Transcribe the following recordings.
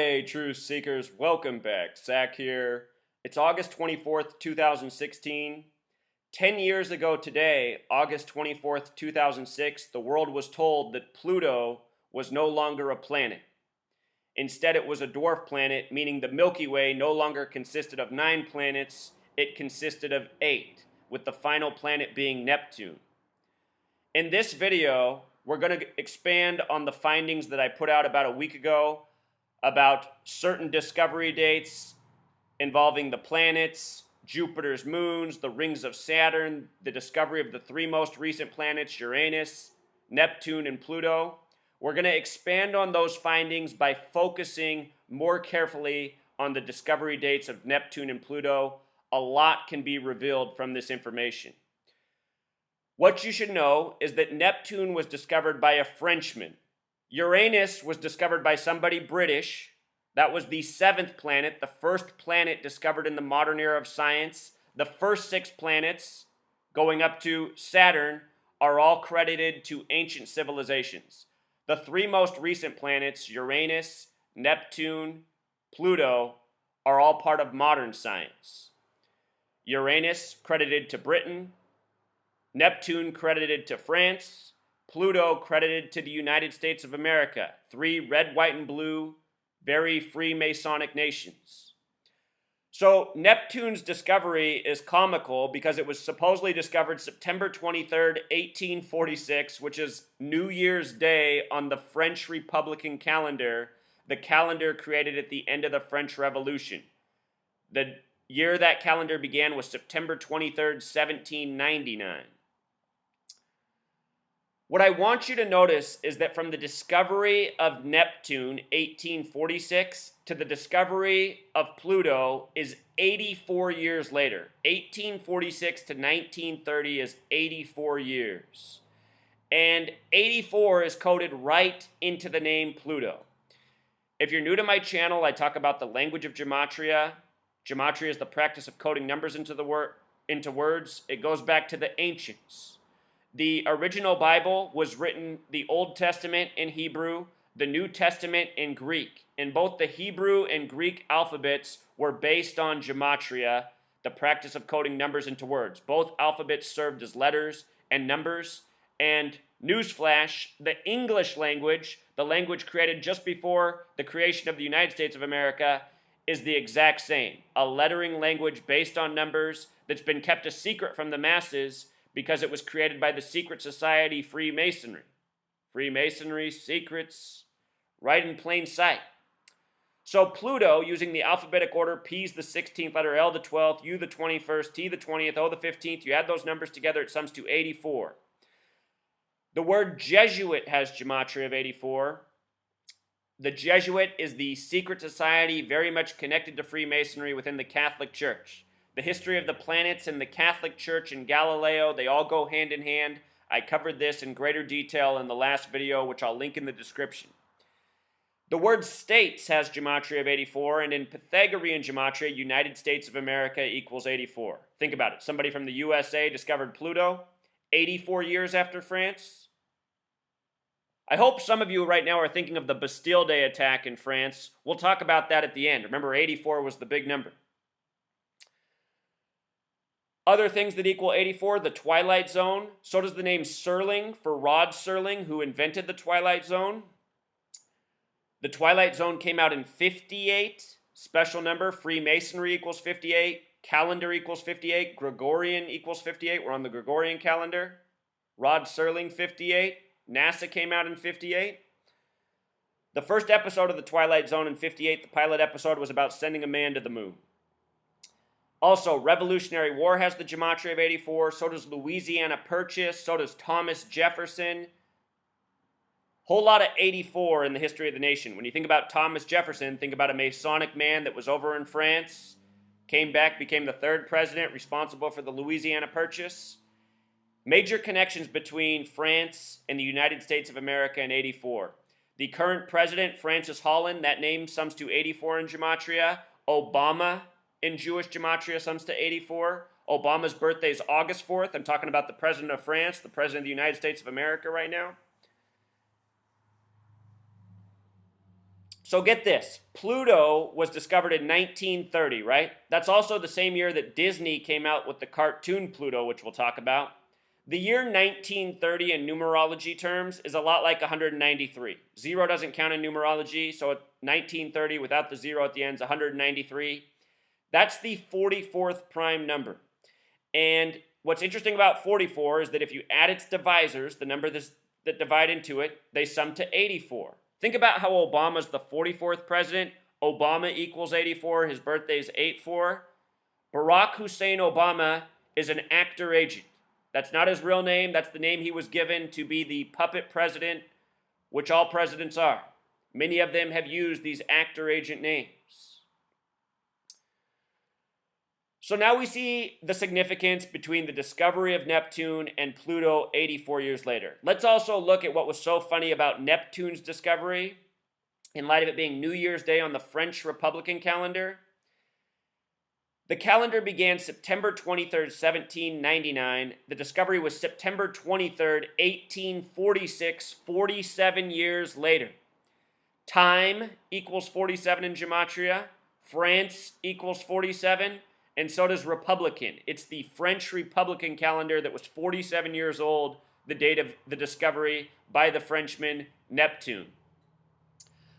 Hey, truth seekers, welcome back. Zach here. It's August 24th, 2016. 10 years ago today, August 24th, 2006, the world was told that Pluto was no longer a planet. Instead, it was a dwarf planet, meaning the Milky Way no longer consisted of 9 planets, it consisted of 8, with the final planet being Neptune. In this video, we're going to expand on the findings that I put out about a week ago about certain discovery dates involving the planets, Jupiter's moons, the rings of Saturn, the discovery of the 3 most recent planets, Uranus, Neptune, and Pluto. We're going to expand on those findings by focusing more carefully on the discovery dates of Neptune and Pluto. A lot can be revealed from this information. What you should know is that Neptune was discovered by a Frenchman. Uranus was discovered by somebody British. That was the 7th planet, the first planet discovered in the modern era of science. The first 6 planets, going up to Saturn, are all credited to ancient civilizations. The 3 most recent planets, Uranus, Neptune, Pluto, are all part of modern science. Uranus credited to Britain, Neptune credited to France, Pluto credited to the United States of America, 3 red, white, and blue, very free Masonic nations. So Neptune's discovery is comical because it was supposedly discovered September 23rd, 1846, which is New Year's Day on the French Republican calendar, the calendar created at the end of the French Revolution. The year that calendar began was September 23rd, 1799. What I want you to notice is that from the discovery of Neptune, 1846, to the discovery of Pluto is 84 years later. 1846 to 1930 is 84 years. And 84 is coded right into the name Pluto. If you're new to my channel, I talk about the language of gematria. Gematria is the practice of coding numbers into words. It goes back to the ancients. The original Bible was written, the Old Testament in Hebrew, the New Testament in Greek. And both the Hebrew and Greek alphabets were based on gematria, the practice of coding numbers into words. Both alphabets served as letters and numbers. And newsflash, the English language, the language created just before the creation of the United States of America, is the exact same. A lettering language based on numbers that's been kept a secret from the masses because it was created by the secret society Freemasonry. Freemasonry, secrets, right in plain sight. So Pluto, using the alphabetic order, P is the 16th letter, L the 12th, U the 21st, T the 20th, O the 15th, you add those numbers together, it sums to 84. The word Jesuit has gematria of 84. The Jesuit is the secret society very much connected to Freemasonry within the Catholic Church. The history of the planets in the Catholic Church and Galileo, they all go hand in hand. I covered this in greater detail in the last video, which I'll link in the description. The word states has gematria of 84, and in Pythagorean gematria, United States of America equals 84. Think about it. Somebody from the USA discovered Pluto 84 years after France. I hope some of you right now are thinking of the Bastille Day attack in France. We'll talk about that at the end. Remember, 84 was the big number. Other things that equal 84, the Twilight Zone. So does the name Serling for Rod Serling, who invented the Twilight Zone. The Twilight Zone came out in 58, special number. Freemasonry equals 58, calendar equals 58, Gregorian equals 58. We're on the Gregorian calendar. Rod Serling, 58. NASA came out in 58. The first episode of the Twilight Zone in 58, the pilot episode, was about sending a man to the moon. Also, Revolutionary War has the gematria of 84, so does Louisiana Purchase, so does Thomas Jefferson. Whole lot of 84 in the history of the nation. When you think about Thomas Jefferson, think about a Masonic man that was over in France, came back, became the 3rd president responsible for the Louisiana Purchase. Major connections between France and the United States of America in 84. The current president, Francis Holland, that name sums to 84 in gematria. Obama in Jewish gematria sums to 84. Obama's birthday is August 4th. I'm talking about the president of France, the president of the United States of America right now. So get this, Pluto was discovered in 1930, right? That's also the same year that Disney came out with the cartoon Pluto, which we'll talk about. The year 1930 in numerology terms is a lot like 193. Zero doesn't count in numerology, so 1930 without the zero at the end is 193. That's the 44th prime number. And what's interesting about 44 is that if you add its divisors, the number that divide into it, they sum to 84. Think about how Obama's the 44th president. Obama equals 84. His birthday is 8-4. Barack Hussein Obama is an actor agent. That's not his real name. That's the name he was given to be the puppet president, which all presidents are. Many of them have used these actor agent names. So now we see the significance between the discovery of Neptune and Pluto 84 years later. Let's also look at what was so funny about Neptune's discovery in light of it being New Year's Day on the French Republican calendar. The calendar began September 23rd, 1799. The discovery was September 23rd, 1846, 47 years later. Time equals 47 in gematria. France equals 47. And so does Republican. It's the French Republican calendar that was 47 years old, the date of the discovery by the Frenchman Neptune.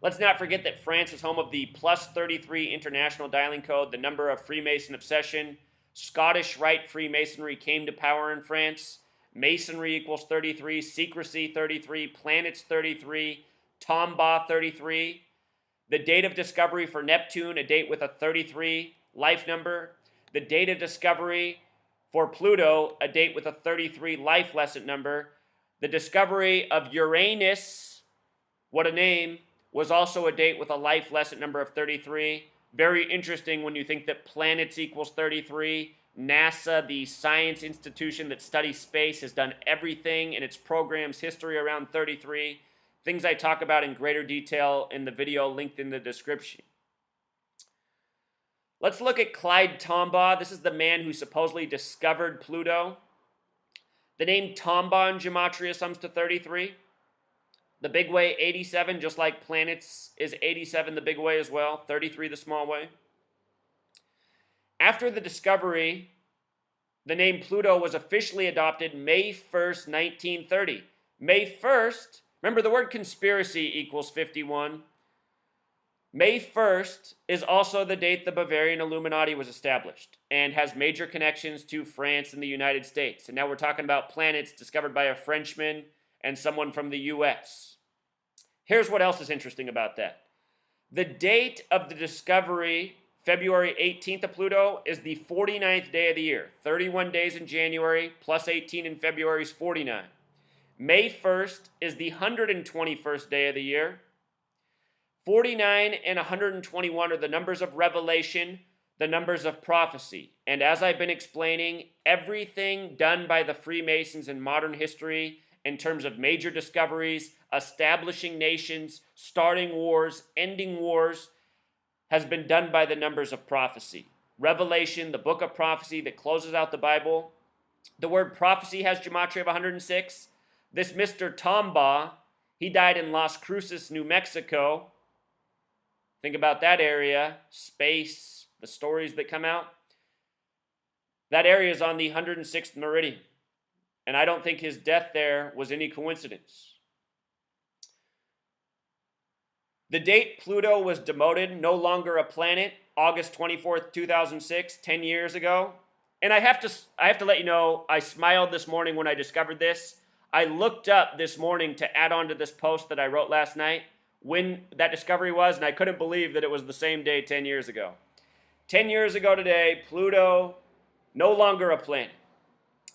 Let's not forget that France is home of the +33 International Dialing Code, the number of Freemason obsession. Scottish Rite Freemasonry came to power in France. Masonry equals 33, secrecy 33, planets 33, Tombaugh 33. The date of discovery for Neptune, a date with a 33 life number. The date of discovery for Pluto, a date with a 33 life lesson number. The discovery of Uranus, what a name, was also a date with a life lesson number of 33. Very interesting when you think that planets equals 33. NASA, the science institution that studies space, has done everything in its program's history around 33. Things I talk about in greater detail in the video linked in the description. Let's look at Clyde Tombaugh. This is the man who supposedly discovered Pluto. The name Tombaugh in gematria sums to 33. The big way, 87, just like planets is 87 the big way as well, 33 the small way. After the discovery, the name Pluto was officially adopted May 1st, 1930. May 1st, remember the word conspiracy equals 51. May 1st is also the date the Bavarian Illuminati was established and has major connections to France and the United States. And now we're talking about planets discovered by a Frenchman and someone from the US. Here's what else is interesting about that. The date of the discovery, February 18th of Pluto, is the 49th day of the year. 31 days in January plus 18 in February is 49. May 1st is the 121st day of the year. 49 and 121 are the numbers of revelation, the numbers of prophecy. And as I've been explaining, everything done by the Freemasons in modern history in terms of major discoveries, establishing nations, starting wars, ending wars, has been done by the numbers of prophecy. Revelation, the book of prophecy that closes out the Bible. The word prophecy has gematria of 106. This Mr. Tombaugh, he died in Las Cruces, New Mexico. Think about that area, space, the stories that come out. That area is on the 106th meridian. And I don't think his death there was any coincidence. The date Pluto was demoted, no longer a planet, August 24th, 2006, 10 years ago. And I have to let you know, I smiled this morning when I discovered this. I looked up this morning to add on to this post that I wrote last night when that discovery was, and I couldn't believe that it was the same day 10 years ago. 10 years ago today, Pluto, no longer a planet.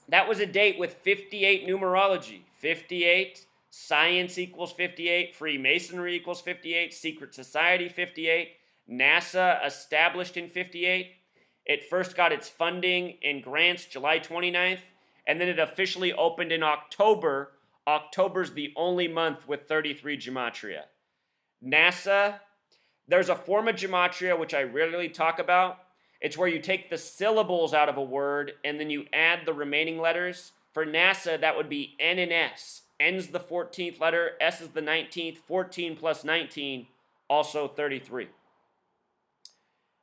That was a date with 58 numerology. 58, science equals 58, Freemasonry equals 58, secret society 58, NASA established in 58. It first got its funding and grants July 29th, and then it officially opened in October. October's the only month with 33 gematria. NASA, there's a form of gematria which I rarely talk about. It's where you take the syllables out of a word and then you add the remaining letters. For NASA, that would be N and S. N's the 14th letter, S is the 19th, 14 plus 19, also 33.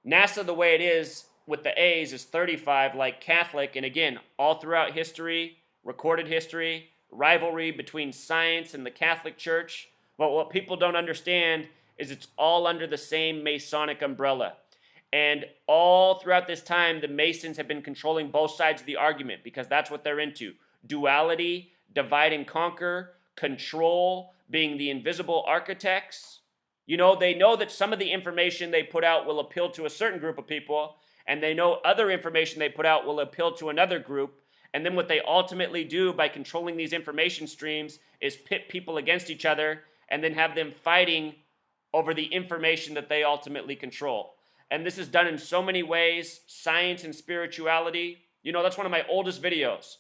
NASA, the way it is with the A's, is 35, like Catholic, and again, all throughout history, recorded history, rivalry between science and the Catholic Church. But what people don't understand is it's all under the same Masonic umbrella. And all throughout this time, the Masons have been controlling both sides of the argument because that's what they're into. Duality, divide and conquer, control, being the invisible architects. You know, they know that some of the information they put out will appeal to a certain group of people, and they know other information they put out will appeal to another group. And then what they ultimately do by controlling these information streams is pit people against each other and then have them fighting over the information that they ultimately control. And this is done in so many ways, science and spirituality. You know, that's one of my oldest videos.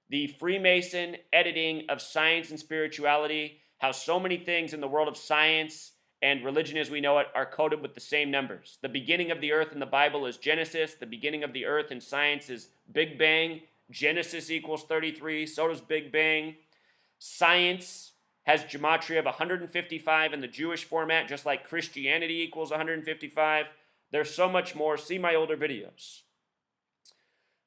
The Freemason editing of science and spirituality, how so many things in the world of science and religion as we know it are coded with the same numbers. The beginning of the earth in the Bible is Genesis. The beginning of the earth in science is Big Bang. Genesis equals 33, so does Big Bang. Science has gematria of 155 in the Jewish format, just like Christianity equals 155. There's so much more. See my older videos.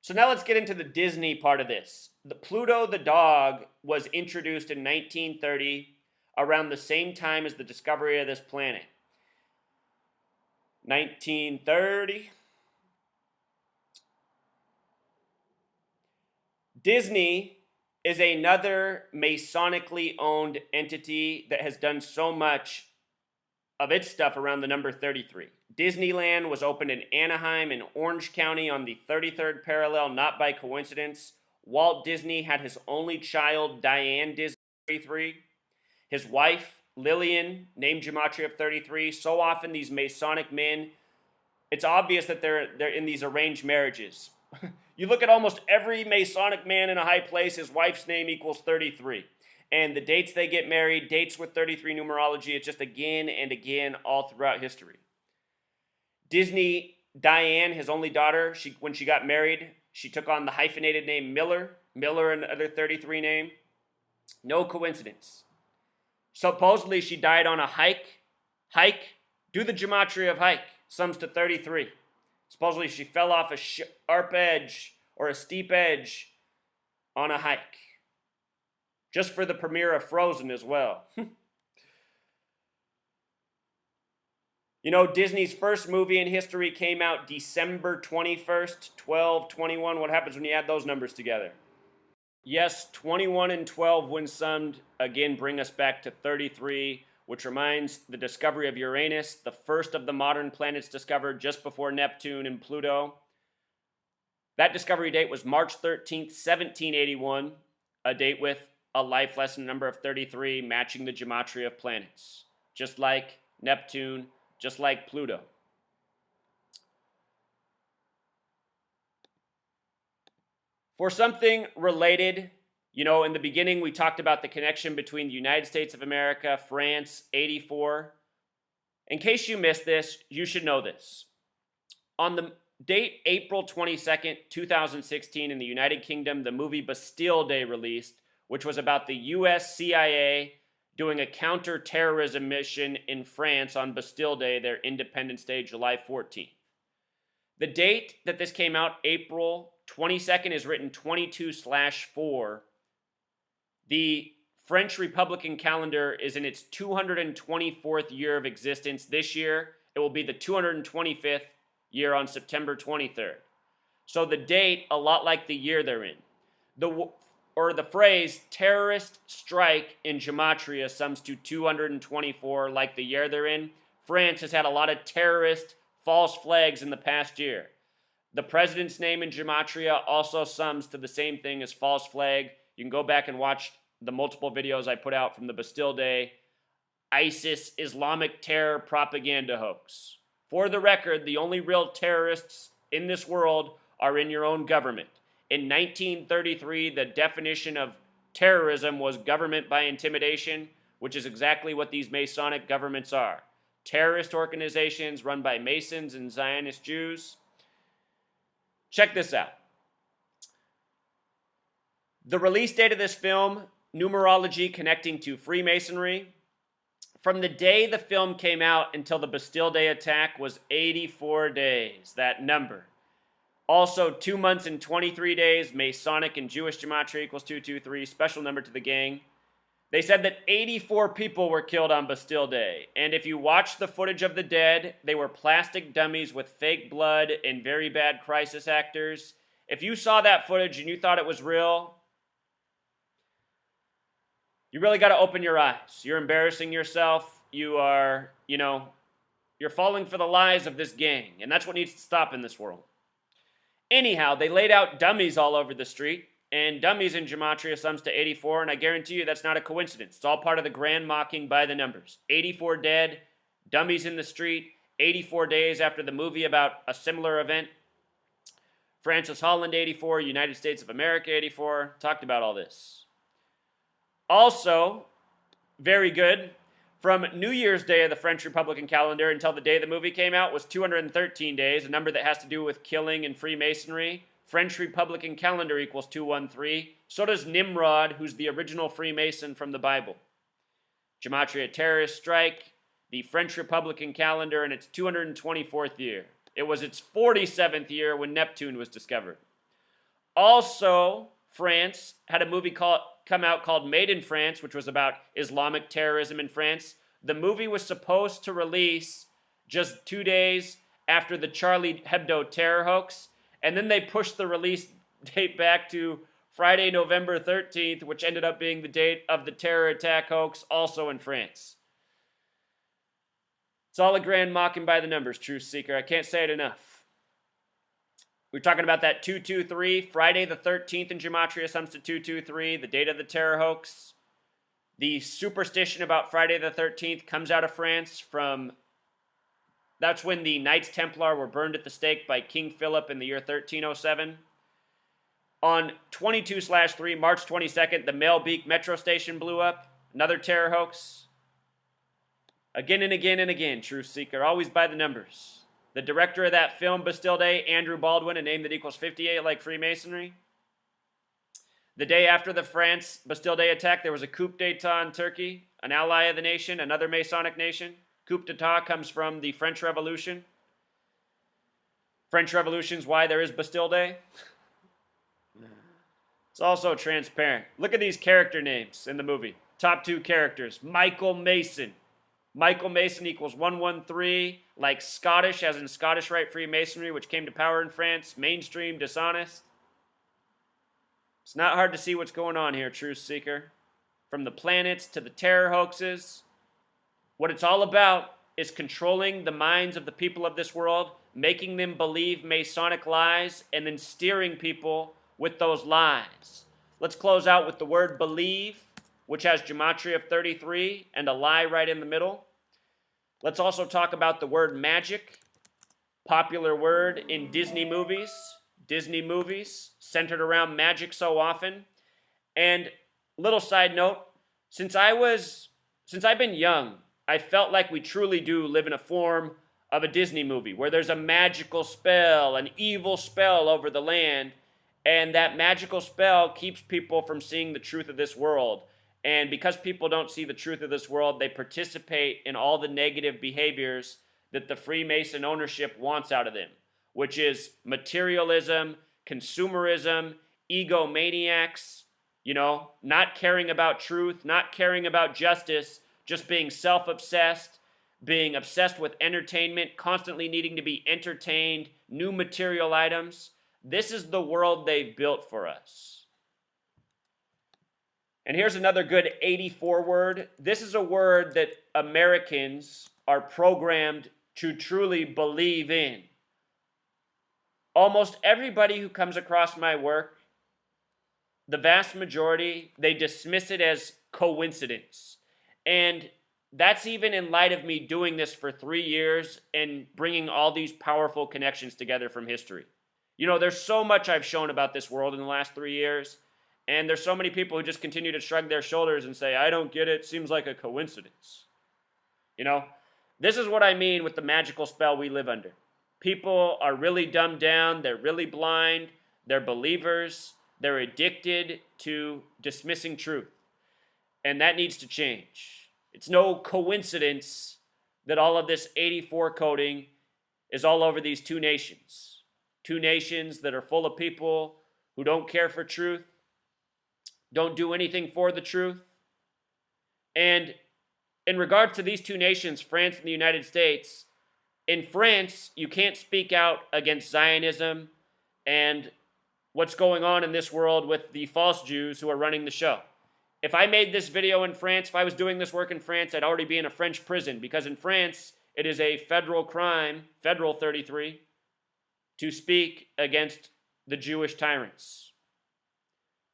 So now let's get into the Disney part of this. The Pluto the dog was introduced in 1930, around the same time as the discovery of this planet. 1930. Disney is another Masonically owned entity that has done so much of its stuff around the number 33. Disneyland was opened in Anaheim in Orange County on the 33rd parallel, not by coincidence. Walt Disney had his only child, Diane Disney, 33. His wife, Lillian, named gematria of 33. So often these Masonic men, it's obvious that they're in these arranged marriages. You look at almost every Masonic man in a high place, his wife's name equals 33. And the dates they get married, dates with 33 numerology, it's just again and again all throughout history. Disney, Diane, his only daughter, when she got married, she took on the hyphenated name Miller. Miller, another 33 name. No coincidence. Supposedly she died on a hike. Do the gematria of hike. Sums to 33. Supposedly she fell off a sharp edge or a steep edge on a hike. Just for the premiere of Frozen as well. You know, Disney's first movie in history came out December 21st, 12/21. What happens when you add those numbers together? Yes, 21 and 12 when summed, again, bring us back to 33, which reminds the discovery of Uranus, the first of the modern planets discovered just before Neptune and Pluto. That discovery date was March 13th, 1781, a date with a life lesson number of 33, matching the gematria of planets, just like Neptune, just like Pluto. For something related, you know, in the beginning we talked about the connection between the United States of America, France, 84. In case you missed this, you should know this. On the date April 22nd, 2016, in the United Kingdom, the movie Bastille Day released, which was about the US CIA doing a counter-terrorism mission in France on Bastille Day, their Independence Day, July 14th. The date that this came out, April 22nd, is written 22/4. The French Republican calendar is in its 224th year of existence. This year, it will be the 225th year on September 23rd. So the date, a lot like the year they're in. The phrase terrorist strike in gematria sums to 224, like the year they're in. France has had a lot of terrorist false flags in the past year. The president's name in gematria also sums to the same thing as false flag. You can go back and watch the multiple videos I put out from the Bastille Day ISIS Islamic terror propaganda hoax. For the record, the only real terrorists in this world are in your own government. In 1933, the definition of terrorism was government by intimidation, which is exactly what these Masonic governments are. Terrorist organizations run by Masons and Zionist Jews. Check this out. The release date of this film, numerology connecting to Freemasonry. from the day the film came out until the Bastille Day attack was 84 days, that number. Also, 2 months and 23 days, Masonic and Jewish gematria equals 223, special number to the gang. They said that 84 people were killed on Bastille Day. And if you watch the footage of the dead, they were plastic dummies with fake blood and very bad crisis actors. If you saw that footage and you thought it was real, you really got to open your eyes. You're embarrassing yourself. You're falling for the lies of this gang. And that's what needs to stop in this world. Anyhow, they laid out dummies all over the street. And dummies in gematria sums to 84, and I guarantee you that's not a coincidence. It's all part of the grand mocking by the numbers. 84 dead, dummies in the street, 84 days after the movie about a similar event. Francis Holland, 84, United States of America, 84. Talked about all this. Also, very good, from New Year's Day of the French Republican calendar until the day the movie came out was 213 days, a number that has to do with killing and Freemasonry. French Republican calendar equals 213. So does Nimrod, who's the original Freemason from the Bible. Gematria terrorist strike, the French Republican calendar in its 224th year. It was its 47th year when Neptune was discovered. Also, France had a movie come out called Made in France, which was about Islamic terrorism in France. The movie was supposed to release just 2 days after the Charlie Hebdo terror hoax. And then they pushed the release date back to Friday, November 13th, which ended up being the date of the terror attack hoax, also in France. It's all a grand mocking by the numbers, Truth Seeker. I can't say it enough. We're talking about that 223, Friday the 13th in gematria sums to 223, the date of the terror hoax. The superstition about Friday the 13th comes out of France from... That's when the Knights Templar were burned at the stake by King Philip in the year 1307. On 22/3, March 22nd, the Melbeek metro station blew up. Another terror hoax. Again and again and again, Truth Seeker, always by the numbers. The director of that film, Bastille Day, Andrew Baldwin, a name that equals 58 like Freemasonry. The day after the France Bastille Day attack, there was a coup d'etat in Turkey, an ally of the nation, another Masonic nation. Coup d'etat comes from the French Revolution. French Revolution's why there is Bastille Day. It's also transparent. Look at these character names in the movie. Top 2 characters. Michael Mason. Michael Mason equals 113, like Scottish, as in Scottish Rite Freemasonry, which came to power in France. Mainstream, dishonest. It's not hard to see what's going on here, Truth Seeker. From the planets to the terror hoaxes. What it's all about is controlling the minds of the people of this world, making them believe Masonic lies, and then steering people with those lies. Let's close out with the word believe, which has gematria of 33 and a lie right in the middle. Let's also talk about the word magic, popular word in Disney movies. Disney movies centered around magic so often. And little side note, since I've been young, I felt like we truly do live in a form of a Disney movie where there's a magical spell, an evil spell over the land, and that magical spell keeps people from seeing the truth of this world. And because people don't see the truth of this world, they participate in all the negative behaviors that the Freemason ownership wants out of them, which is materialism, consumerism, egomaniacs, not caring about truth, not caring about justice, just being self-obsessed, being obsessed with entertainment, constantly needing to be entertained, new material items. This is the world they've built for us. And here's another good 84 word. This is a word that Americans are programmed to truly believe in. Almost everybody who comes across my work, the vast majority, they dismiss it as coincidence. And that's even in light of me doing this for 3 years and bringing all these powerful connections together from history. There's so much I've shown about this world in the last 3 years, and there's so many people who just continue to shrug their shoulders and say, I don't get it, seems like a coincidence. This is what I mean with the magical spell we live under. People are really dumbed down, they're really blind, they're believers, they're addicted to dismissing truth. And that needs to change. It's no coincidence that all of this 84 coding is all over these two nations. Two nations that are full of people who don't care for truth, don't do anything for the truth. And in regard to these two nations, France and the United States, in France, you can't speak out against Zionism and what's going on in this world with the false Jews who are running the show. If I made this video in France, if I was doing this work in France, I'd already be in a French prison, because in France, it is a federal crime, federal 33, to speak against the Jewish tyrants.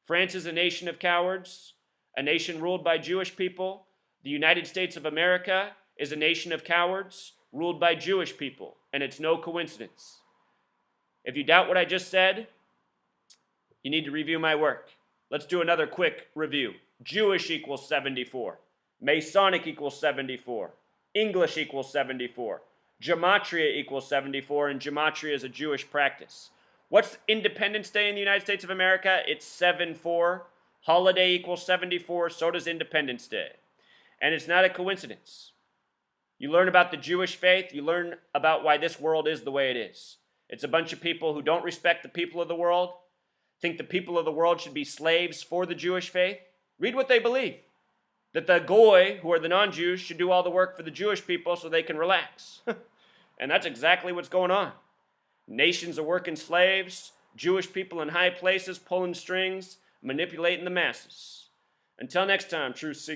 France is a nation of cowards, a nation ruled by Jewish people. The United States of America is a nation of cowards ruled by Jewish people, and it's no coincidence. If you doubt what I just said, you need to review my work. Let's do another quick review. Jewish equals 74. Masonic equals 74. English equals 74. Gematria equals 74, and Gematria is a Jewish practice. What's Independence Day in the United States of America? It's 7-4. Holiday equals 74, so does Independence Day. And it's not a coincidence. You learn about the Jewish faith, you learn about why this world is the way it is. It's a bunch of people who don't respect the people of the world, think the people of the world should be slaves for the Jewish faith. Read what they believe. That the Goy, who are the non-Jews, should do all the work for the Jewish people so they can relax. And that's exactly what's going on. Nations are working slaves, Jewish people in high places pulling strings, manipulating the masses. Until next time, truth seekers.